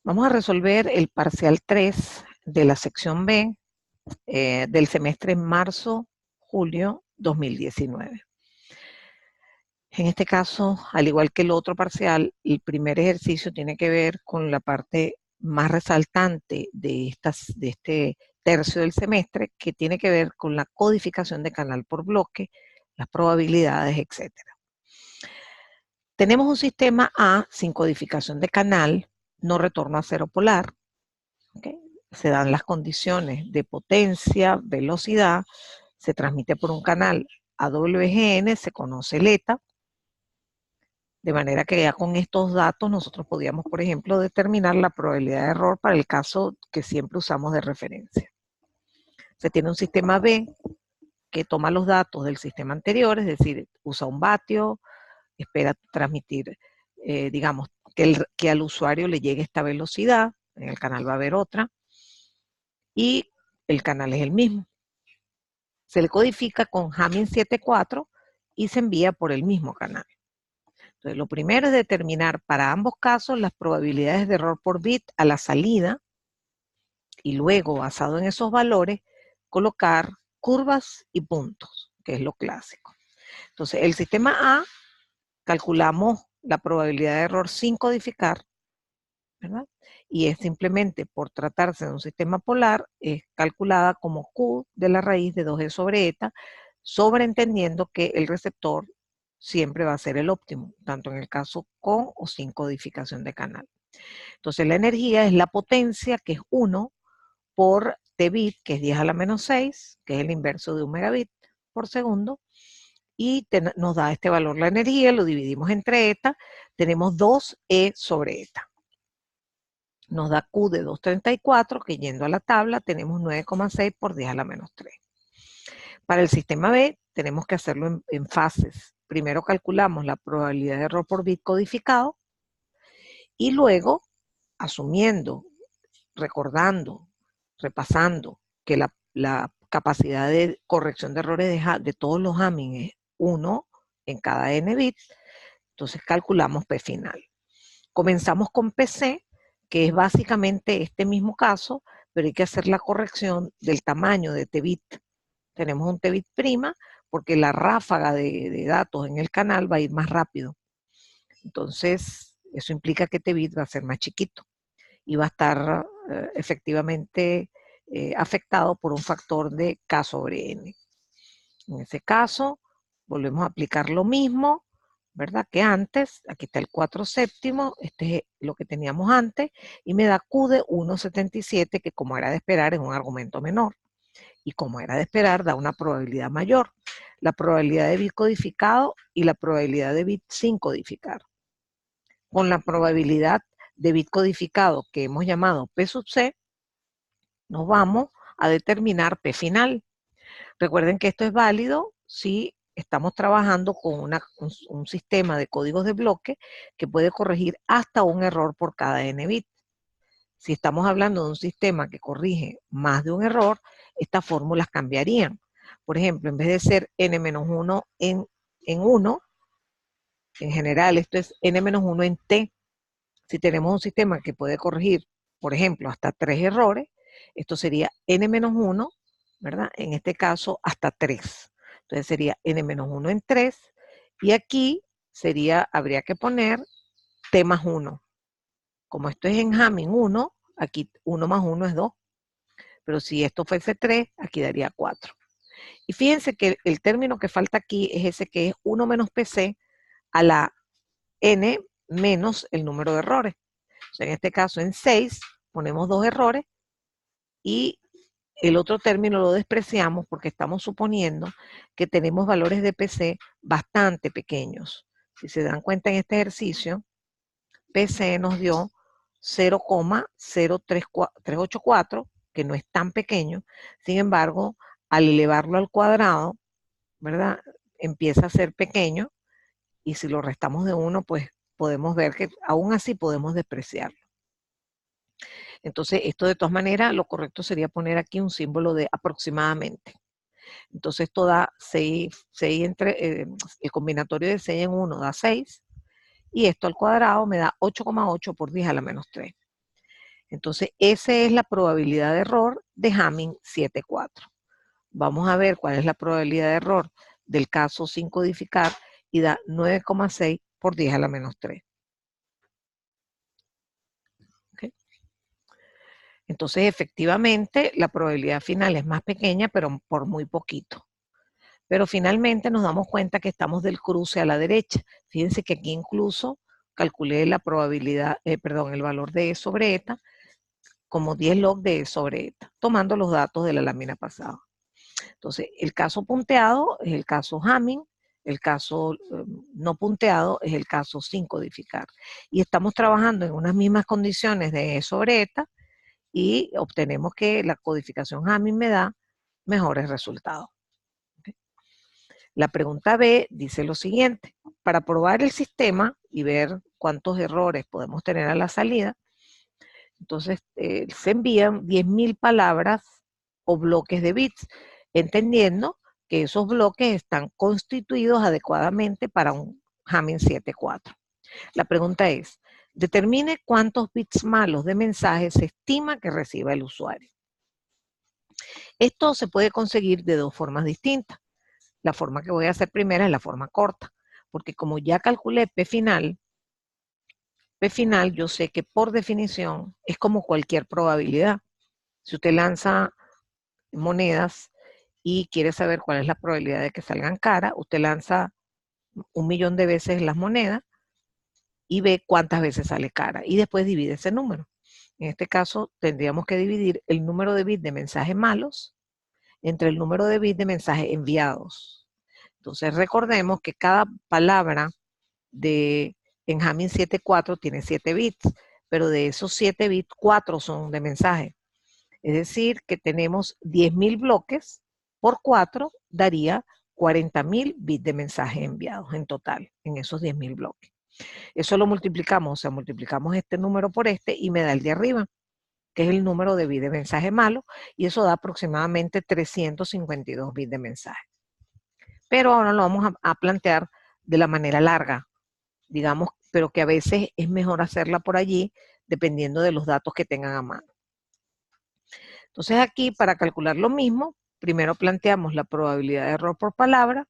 Vamos a resolver el parcial 3 de la sección B del semestre marzo-julio 2019. En este caso, al igual que el otro parcial, el primer ejercicio tiene que ver con la parte más resaltante de este tercio del semestre, que tiene que ver con la codificación de canal por bloque, las probabilidades, etc. Tenemos un sistema A sin codificación de canal, no retorno a cero polar. ¿Okay? Se dan las condiciones de potencia, velocidad, se transmite por un canal AWGN, se conoce el eta, de manera que ya con estos datos nosotros podíamos, por ejemplo, determinar la probabilidad de error para el caso que siempre usamos de referencia. Se tiene un sistema B que toma los datos del sistema anterior, es decir, usa un vatio, espera transmitir, digamos, que al usuario le llegue esta velocidad, en el canal va a haber otra, y el canal es el mismo. Se le codifica con Hamming 7.4 y se envía por el mismo canal. Entonces, lo primero es determinar para ambos casos las probabilidades de error por bit a la salida y luego, basado en esos valores, colocar curvas y puntos, que es lo clásico. Entonces, el sistema A, calculamos la probabilidad de error sin codificar, ¿verdad? Y es simplemente por tratarse de un sistema polar, es calculada como Q de la raíz de 2e sobre eta, sobreentendiendo que el receptor siempre va a ser el óptimo, tanto en el caso con o sin codificación de canal. Entonces la energía es la potencia, que es 1 por t bit, que es 10 a la menos 6, que es el inverso de un megabit por segundo, y nos da este valor la energía, lo dividimos entre eta, tenemos 2e sobre eta. Nos da Q de 234, que yendo a la tabla tenemos 9,6 por 10 a la menos 3. Para el sistema B tenemos que hacerlo en fases. Primero calculamos la probabilidad de error por bit codificado y luego, asumiendo, recordando, repasando que la capacidad de corrección de errores de todos los Hamming es 1 en cada n bits, entonces calculamos P final. Comenzamos con PC, que es básicamente este mismo caso, pero hay que hacer la corrección del tamaño de t-bit. Tenemos un t-bit prima porque la ráfaga de datos en el canal va a ir más rápido. Entonces, eso implica que t-bit va a ser más chiquito y va a estar efectivamente afectado por un factor de K sobre N. En ese caso, volvemos a aplicar lo mismo, ¿verdad? Que antes. Aquí está el 4/7, este es lo que teníamos antes, y me da Q de 1,77, que como era de esperar es un argumento menor. Y como era de esperar, da una probabilidad mayor. La probabilidad de bit codificado y la probabilidad de bit sin codificar. Con la probabilidad de bit codificado que hemos llamado P sub C, nos vamos a determinar P final. Recuerden que esto es válido si estamos trabajando con un sistema de códigos de bloque que puede corregir hasta un error por cada n bit. Si estamos hablando de un sistema que corrige más de un error, estas fórmulas cambiarían. Por ejemplo, en vez de ser n-1 en 1, en general esto es n-1 en t. Si tenemos un sistema que puede corregir, por ejemplo, hasta 3 errores, esto sería n-1, ¿verdad? En este caso, hasta 3. Entonces sería n-1 en 3. Y aquí habría que poner t más 1. Como esto es en Hamming 1, aquí 1 más 1 es 2. Pero si esto fuese 3, aquí daría 4. Y fíjense que el término que falta aquí es ese que es 1 menos PC a la n menos el número de errores. O sea, en este caso, en 6, ponemos 2 errores y el otro término lo despreciamos porque estamos suponiendo que tenemos valores de PC bastante pequeños. Si se dan cuenta en este ejercicio, PC nos dio 0,0384, que no es tan pequeño. Sin embargo, al elevarlo al cuadrado, ¿verdad? Empieza a ser pequeño y si lo restamos de 1, pues podemos ver que aún así podemos despreciarlo. Entonces, esto de todas maneras, lo correcto sería poner aquí un símbolo de aproximadamente. Entonces, esto da 6 el combinatorio de 6 en 1 da 6, y esto al cuadrado me da 8,8 por 10 a la menos 3. Entonces, esa es la probabilidad de error de Hamming 7,4. Vamos a ver cuál es la probabilidad de error del caso sin codificar y da 9,6 por 10 a la menos 3. ¿Okay? Entonces, efectivamente, la probabilidad final es más pequeña, pero por muy poquito. Pero finalmente nos damos cuenta que estamos del cruce a la derecha. Fíjense que aquí incluso calculé la probabilidad, el valor de E sobre eta como 10 log de E sobre eta, tomando los datos de la lámina pasada. Entonces, el caso punteado es el caso Hamming, el caso no punteado es el caso sin codificar. Y estamos trabajando en unas mismas condiciones de E sobre eta y obtenemos que la codificación Hamming me da mejores resultados. ¿Okay? La pregunta B dice lo siguiente: para probar el sistema y ver cuántos errores podemos tener a la salida, entonces se envían 10.000 palabras o bloques de bits, entendiendo que esos bloques están constituidos adecuadamente para un Hamming 7,4. La pregunta es, determine cuántos bits malos de mensaje se estima que reciba el usuario. Esto se puede conseguir de dos formas distintas. La forma que voy a hacer primero es la forma corta, porque como ya calculé P final yo sé que por definición es como cualquier probabilidad. Si usted lanza monedas y quiere saber cuál es la probabilidad de que salgan cara, usted lanza 1.000.000 de veces las monedas y ve cuántas veces sale cara y después divide ese número. En este caso tendríamos que dividir el número de bits de mensajes malos entre el número de bits de mensajes enviados. Entonces recordemos que cada palabra en Hamming 7,4 tiene 7 bits, pero de esos 7 bits, 4 son de mensaje. Es decir, que tenemos 10.000 bloques por 4 daría 40.000 bits de mensajes enviados en total, en esos 10.000 bloques. Eso lo multiplicamos, o sea, multiplicamos este número por este y me da el de arriba, que es el número de bits de mensaje malo, y eso da aproximadamente 352 bits de mensaje. Pero ahora lo vamos a plantear de la manera larga, digamos, pero que a veces es mejor hacerla por allí, dependiendo de los datos que tengan a mano. Entonces aquí, para calcular lo mismo, primero planteamos la probabilidad de error por palabra.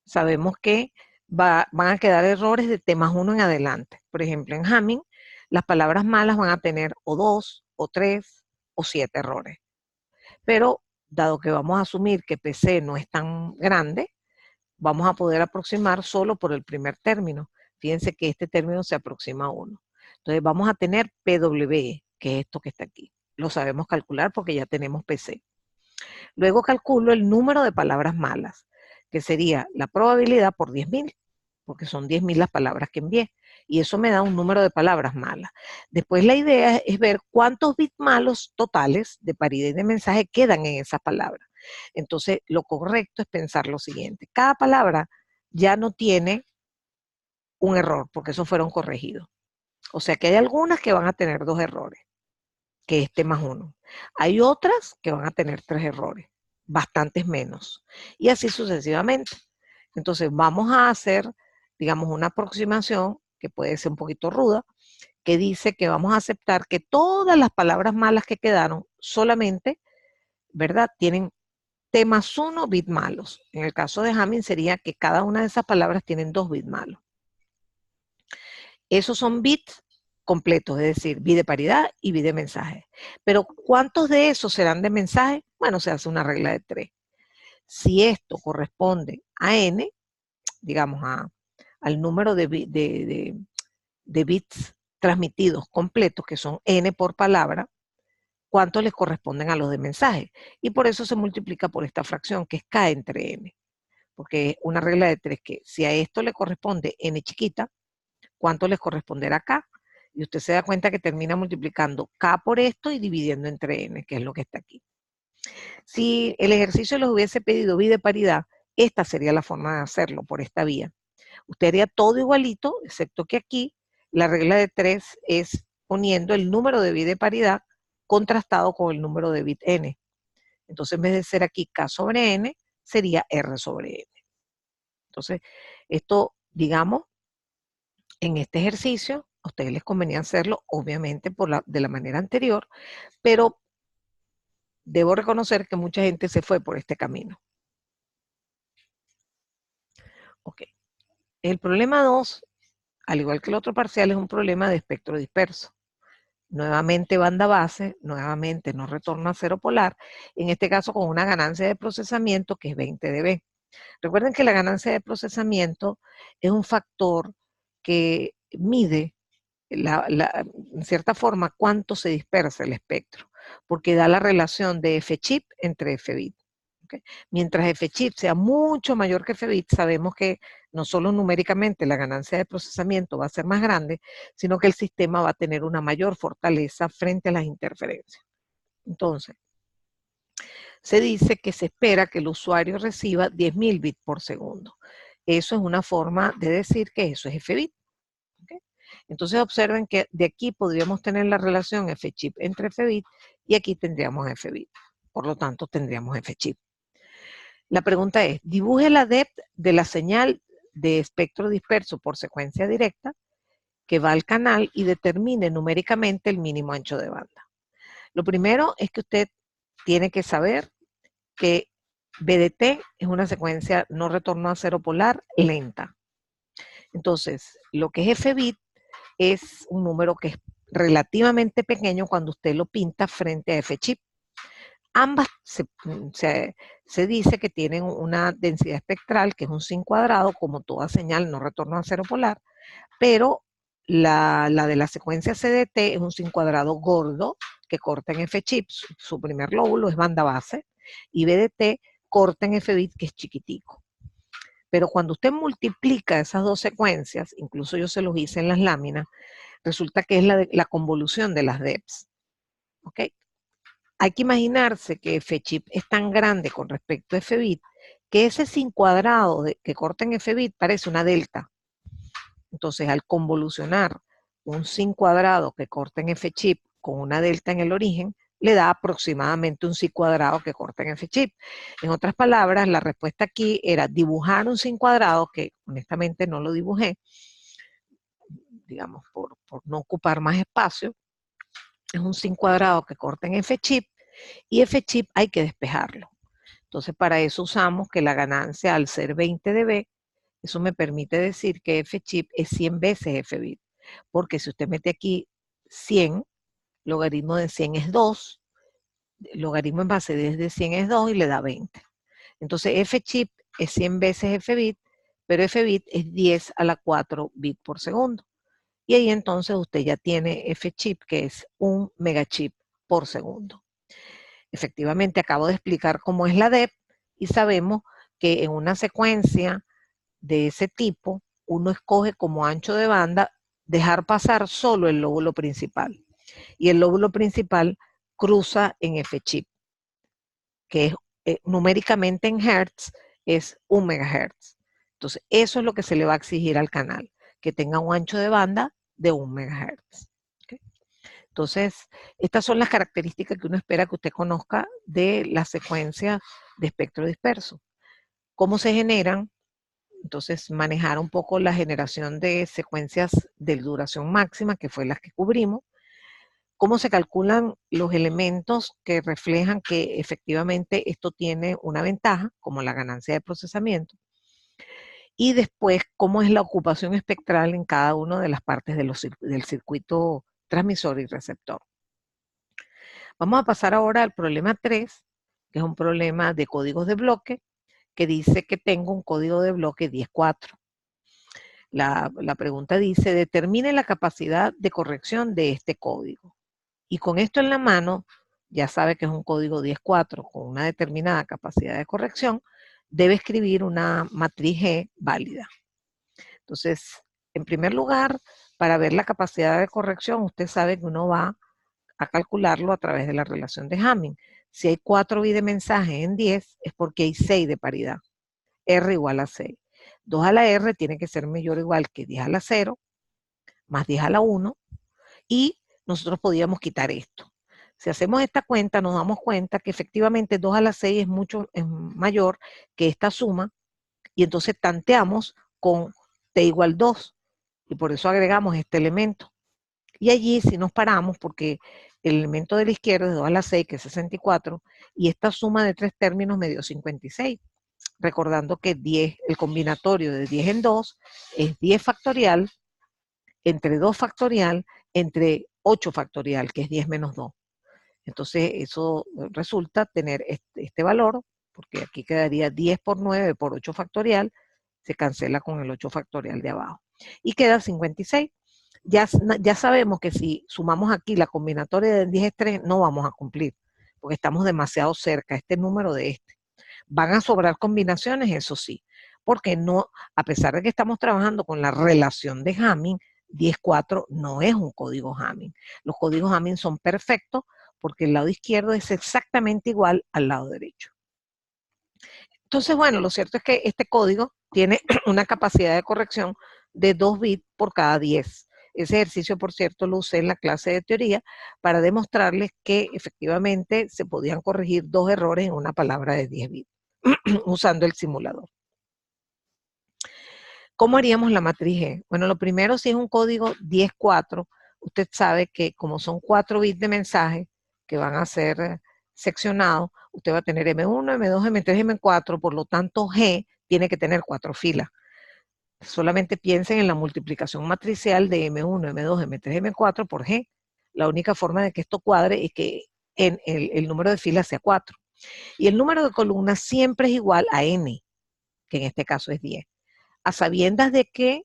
Sabemos que van a quedar errores de T más 1 en adelante. Por ejemplo, en Hamming, las palabras malas van a tener o 2, o 3, o 7 errores. Pero, dado que vamos a asumir que PC no es tan grande, vamos a poder aproximar solo por el primer término. Fíjense que este término se aproxima a 1. Entonces vamos a tener PW, que es esto que está aquí. Lo sabemos calcular porque ya tenemos PC. Luego calculo el número de palabras malas, que sería la probabilidad por 10.000, porque son 10.000 las palabras que envié. Y eso me da un número de palabras malas. Después la idea es ver cuántos bits malos totales de paridad y de mensaje quedan en esas palabras. Entonces, lo correcto es pensar lo siguiente. Cada palabra ya no tiene un error, porque esos fueron corregidos. O sea que hay algunas que van a tener 2 errores, que es T más 1. Hay otras que van a tener 3 errores, bastantes menos. Y así sucesivamente. Entonces, vamos a hacer, digamos, una aproximación que puede ser un poquito ruda, que dice que vamos a aceptar que todas las palabras malas que quedaron solamente, ¿verdad?, tienen T más 1 bit malos. En el caso de Hamming sería que cada una de esas palabras tienen 2 bits malos. Esos son bits completos, es decir, bit de paridad y bit de mensaje. Pero ¿cuántos de esos serán de mensaje? Bueno, se hace una regla de 3. Si esto corresponde a n, digamos al número de bits transmitidos completos, que son n por palabra, ¿cuántos les corresponden a los de mensaje? Y por eso se multiplica por esta fracción, que es k entre n. Porque es una regla de 3 que si a esto le corresponde n chiquita, ¿cuánto les corresponderá k? Y usted se da cuenta que termina multiplicando k por esto y dividiendo entre n, que es lo que está aquí. Si el ejercicio les hubiese pedido bit de paridad, esta sería la forma de hacerlo, por esta vía. Usted haría todo igualito, excepto que aquí la regla de 3 es poniendo el número de bit de paridad contrastado con el número de bit n. Entonces, en vez de ser aquí k sobre n, sería r sobre n. Entonces, esto, digamos, en este ejercicio, a usted ustedes les convenía hacerlo, obviamente de la manera anterior, pero debo reconocer que mucha gente se fue por este camino. Ok. El problema 2, al igual que el otro parcial, es un problema de espectro disperso. Nuevamente banda base, nuevamente no retorno a cero polar, en este caso con una ganancia de procesamiento que es 20 dB. Recuerden que la ganancia de procesamiento es un factor que mide en cierta forma cuánto se dispersa el espectro, porque da la relación de F-chip entre F-bit. ¿Okay? Mientras F-chip sea mucho mayor que F-bit, sabemos que no solo numéricamente la ganancia de procesamiento va a ser más grande, sino que el sistema va a tener una mayor fortaleza frente a las interferencias. Entonces, se dice que se espera que el usuario reciba 10.000 bits por segundo. Eso es una forma de decir que eso es F-bit. ¿Okay? Entonces observen que de aquí podríamos tener la relación F-chip entre F-bit y aquí tendríamos F-bit. Por lo tanto, tendríamos F-chip. La pregunta es, dibuje la depth de la señal de espectro disperso por secuencia directa que va al canal y determine numéricamente el mínimo ancho de banda. Lo primero es que usted tiene que saber que BDT es una secuencia no retorno a cero polar lenta. Entonces, lo que es F-bit es un número que es relativamente pequeño cuando usted lo pinta frente a F-chip. Ambas se dice que tienen una densidad espectral que es un sin cuadrado, como toda señal no retorno a cero polar, pero la de la secuencia CDT es un sin cuadrado gordo que corta en F-chip, su primer lóbulo es banda base, y BDT corta en F-bit que es chiquitico. Pero cuando usted multiplica esas dos secuencias, incluso yo se los hice en las láminas, resulta que es la convolución de las DEPs. ¿Ok? Hay que imaginarse que F-chip es tan grande con respecto a F-bit que ese sin cuadrado que corta en F-bit parece una delta. Entonces, al convolucionar un sin cuadrado que corta en F-chip con una delta en el origen, le da aproximadamente un sin cuadrado que corta en F-chip. En otras palabras, la respuesta aquí era dibujar un sin cuadrado, que honestamente no lo dibujé, digamos, por no ocupar más espacio. Es un sin cuadrado que corta en F-chip y F-chip hay que despejarlo. Entonces, para eso usamos que la ganancia, al ser 20 dB, eso me permite decir que F-chip es 100 veces F-bit. Porque si usted mete aquí 100, logaritmo de 100 es 2, logaritmo en base de 10 de 100 es 2 y le da 20. Entonces, F-chip es 100 veces F-bit, pero F-bit es 10 a la 4 bits por segundo. Y ahí entonces usted ya tiene F-chip, que es 1 megachip por segundo. Efectivamente, acabo de explicar cómo es la DEP y sabemos que en una secuencia de ese tipo, uno escoge como ancho de banda dejar pasar solo el lóbulo principal. Y el lóbulo principal cruza en F-chip, que es numéricamente en hertz es 1 megahertz. Entonces, eso es lo que se le va a exigir al canal, que tenga un ancho de banda de 1 megahertz. ¿Okay? Entonces, estas son las características que uno espera que usted conozca de la secuencia de espectro disperso. ¿Cómo se generan? Entonces, manejar un poco la generación de secuencias de duración máxima, que fue las que cubrimos. Cómo se calculan los elementos que reflejan que efectivamente esto tiene una ventaja, como la ganancia de procesamiento. Y después, cómo es la ocupación espectral en cada una de las partes del circuito transmisor y receptor. Vamos a pasar ahora al problema 3, que es un problema de códigos de bloque, que dice que tengo un código de bloque 10.4. La pregunta dice, determine la capacidad de corrección de este código. Y con esto en la mano, ya sabe que es un código 10.4 con una determinada capacidad de corrección, debe escribir una matriz G válida. Entonces, en primer lugar, para ver la capacidad de corrección, usted sabe que uno va a calcularlo a través de la relación de Hamming. Si hay 4 bits de mensaje en 10, es porque hay 6 de paridad. R igual a 6. 2 a la R tiene que ser mayor o igual que 10 a la 0, más 10 a la 1, y nosotros podíamos quitar esto. Si hacemos esta cuenta, nos damos cuenta que efectivamente 2 a la 6 es mayor que esta suma, y entonces tanteamos con t igual 2, y por eso agregamos este elemento. Y allí sí nos paramos porque el elemento de la izquierda es 2 a la 6, que es 64, y esta suma de 3 términos me dio 56. Recordando que 10, el combinatorio de 10 en 2 es 10 factorial entre 2 factorial entre 8 factorial, que es 10 menos 2. Entonces eso resulta tener este valor, porque aquí quedaría 10 por 9 por 8 factorial, se cancela con el 8 factorial de abajo. Y queda 56. Ya sabemos que si sumamos aquí la combinatoria de 10 es 3, no vamos a cumplir, porque estamos demasiado cerca, este número de este. Van a sobrar combinaciones, eso sí, porque no, a pesar de que estamos trabajando con la relación de Hamming, 10,4 no es un código Hamming. Los códigos Hamming son perfectos porque el lado izquierdo es exactamente igual al lado derecho. Entonces, bueno, lo cierto es que este código tiene una capacidad de corrección de 2 bits por cada 10. Ese ejercicio, por cierto, lo usé en la clase de teoría para demostrarles que efectivamente se podían corregir 2 errores en una palabra de 10 bits usando el simulador. ¿Cómo haríamos la matriz G? Bueno, lo primero, si es un código 10,4, usted sabe que como son 4 bits de mensaje que van a ser seccionados, usted va a tener M1, M2, M3, M4, por lo tanto G tiene que tener 4 filas. Solamente piensen en la multiplicación matricial de M1, M2, M3, M4 por G. La única forma de que esto cuadre es que el número de filas sea 4. Y el número de columnas siempre es igual a N, que en este caso es 10. A sabiendas de que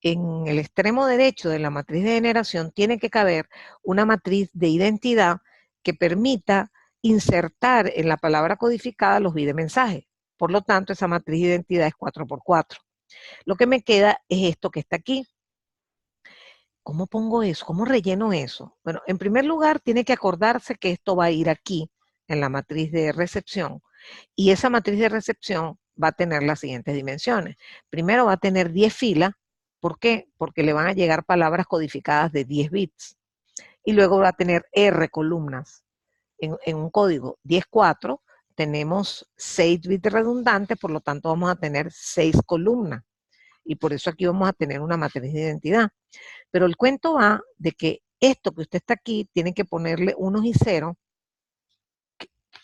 en el extremo derecho de la matriz de generación tiene que caber una matriz de identidad que permita insertar en la palabra codificada los bits de mensaje. Por lo tanto, esa matriz de identidad es 4x4. Lo que me queda es esto que está aquí. ¿Cómo pongo eso? ¿Cómo relleno eso? Bueno, en primer lugar, tiene que acordarse que esto va a ir aquí, en la matriz de recepción, y esa matriz de recepción va a tener las siguientes dimensiones. Primero va a tener 10 filas. ¿Por qué? Porque le van a llegar palabras codificadas de 10 bits. Y luego va a tener R columnas. En un código 10,4 tenemos 6 bits redundantes, por lo tanto vamos a tener 6 columnas. Y por eso aquí vamos a tener una matriz de identidad. Pero el cuento va de que esto que usted está aquí tiene que ponerle unos y ceros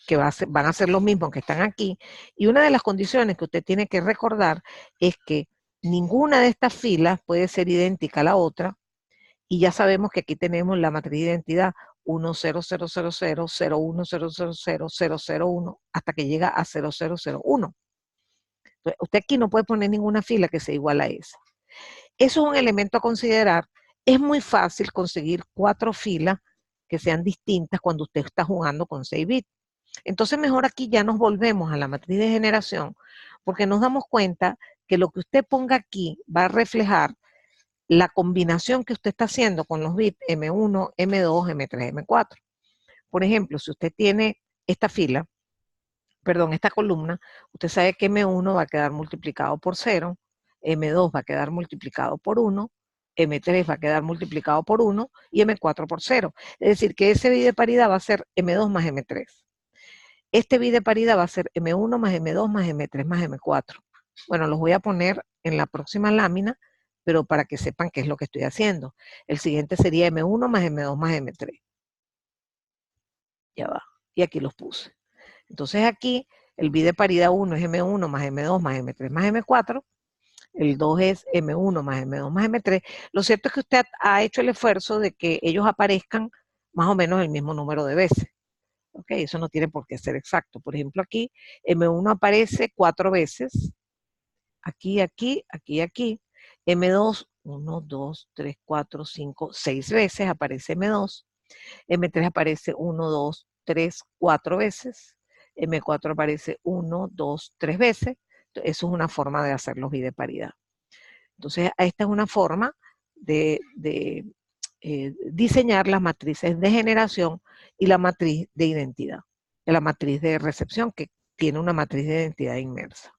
que van a ser los mismos que están aquí. Y una de las condiciones que usted tiene que recordar es que ninguna de estas filas puede ser idéntica a la otra. Y ya sabemos que aquí tenemos la matriz de identidad 1, 0, 0, 0, 0, 0, 1, 0, 0, 0, 0, 0, 1, hasta que llega a 0, 0, 0, 1. Entonces, usted aquí no puede poner ninguna fila que sea igual a esa. Eso es un elemento a considerar. Es muy fácil conseguir 4 filas que sean distintas cuando usted está jugando con 6 bits. Entonces mejor aquí ya nos volvemos a la matriz de generación porque nos damos cuenta que lo que usted ponga aquí va a reflejar la combinación que usted está haciendo con los bits M1, M2, M3, M4. Por ejemplo, si usted tiene esta fila, perdón, esta columna, usted sabe que M1 va a quedar multiplicado por 0, M2 va a quedar multiplicado por 1, M3 va a quedar multiplicado por 1 y M4 por 0. Es decir, que ese bit de paridad va a ser M2 más M3. Este bit de paridad va a ser M1 más M2 más M3 más M4. Bueno, los voy a poner en la próxima lámina, pero para que sepan qué es lo que estoy haciendo. El siguiente sería M1 más M2 más M3. Ya va. Y aquí los puse. Entonces aquí el bit de paridad 1 es M1 más M2 más M3 más M4. El 2 es M1 más M2 más M3. Lo cierto es que usted ha hecho el esfuerzo de que ellos aparezcan más o menos el mismo número de veces. Ok, eso no tiene por qué ser exacto. Por ejemplo, aquí M1 aparece 4 veces. Aquí, aquí, aquí, aquí. M2, 1, 2, 3, 4, 5, 6 veces aparece M2. M3 aparece 1, 2, 3, 4 veces. M4 aparece 1, 2, 3 veces. Eso es una forma de hacer los bits de paridad. Entonces, esta es una forma de diseñar las matrices de generación y la matriz de identidad. La matriz de recepción, que tiene una matriz de identidad inmersa.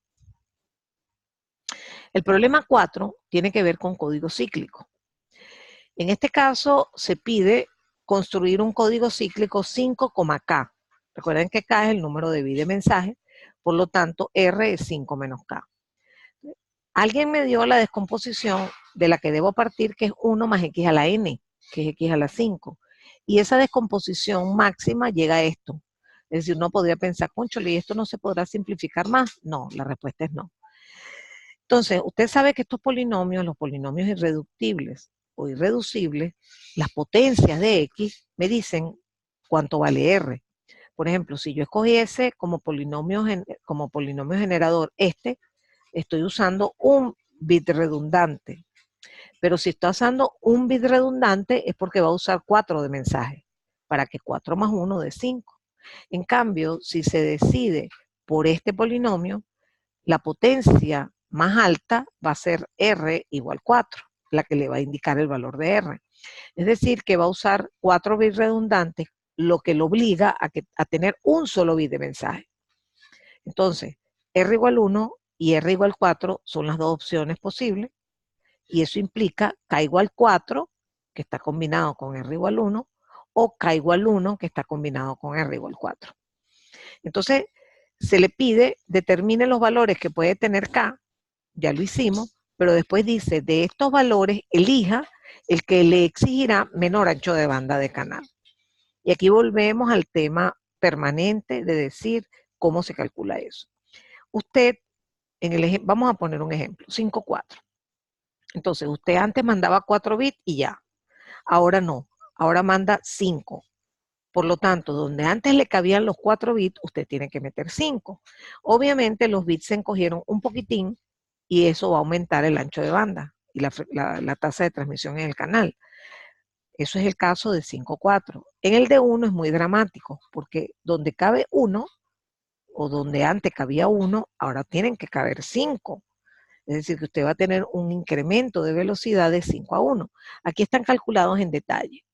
El problema 4 tiene que ver con código cíclico. En este caso, se pide construir un código cíclico 5,K. Recuerden que K es el número de bits de mensaje, por lo tanto, R es 5 menos K. Alguien me dio la descomposición de la que debo partir, que es 1 más X a la N. que es x a la 5. Y esa descomposición máxima llega a esto. Es decir, uno podría pensar, cónchale, ¿y esto no se podrá simplificar más? No, la respuesta es no. Entonces, usted sabe que estos polinomios, los polinomios irreductibles o irreducibles, las potencias de x me dicen cuánto vale r. Por ejemplo, si yo escogiese como polinomio generador estoy usando un bit redundante. Pero si está usando un bit redundante es porque va a usar 4 de mensaje, para que 4 más 1 dé 5. En cambio, si se decide por este polinomio, la potencia más alta va a ser r igual 4, la que le va a indicar el valor de r. Es decir, que va a usar 4 bits redundantes, lo que lo obliga a tener un solo bit de mensaje. Entonces, r igual 1 y r igual 4 son las dos opciones posibles, y eso implica k igual 4, que está combinado con r igual 1, o k igual 1, que está combinado con r igual 4. Entonces, se le pide, determine los valores que puede tener k, ya lo hicimos, pero después dice, de estos valores, elija el que le exigirá menor ancho de banda de canal. Y aquí volvemos al tema permanente de decir cómo se calcula eso. Usted, vamos a poner un ejemplo, 5,4. Entonces, usted antes mandaba 4 bits y ya. Ahora no, ahora manda 5. Por lo tanto, donde antes le cabían los 4 bits, usted tiene que meter 5. Obviamente los bits se encogieron un poquitín y eso va a aumentar el ancho de banda y la tasa de transmisión en el canal. Eso es el caso de 5,4. En el de 1 es muy dramático porque donde cabe 1 o donde antes cabía 1, ahora tienen que caber 5. Es decir, que usted va a tener un incremento de velocidad de 5:1. Aquí están calculados en detalle.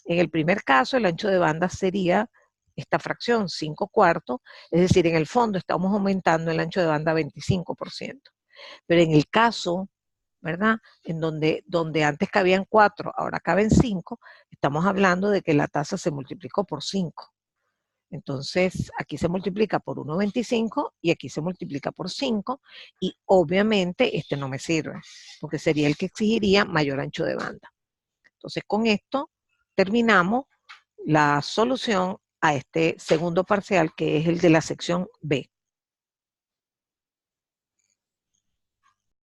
En el primer caso, el ancho de banda sería esta fracción, 5/4, es decir, en el fondo estamos aumentando el ancho de banda 25%. Pero en el caso, ¿verdad?, en donde antes cabían 4, ahora caben 5, estamos hablando de que la tasa se multiplicó por 5. Entonces, aquí se multiplica por 1,25 y aquí se multiplica por 5 y obviamente este no me sirve porque sería el que exigiría mayor ancho de banda. Entonces, con esto terminamos la solución a este segundo parcial que es el de la sección B.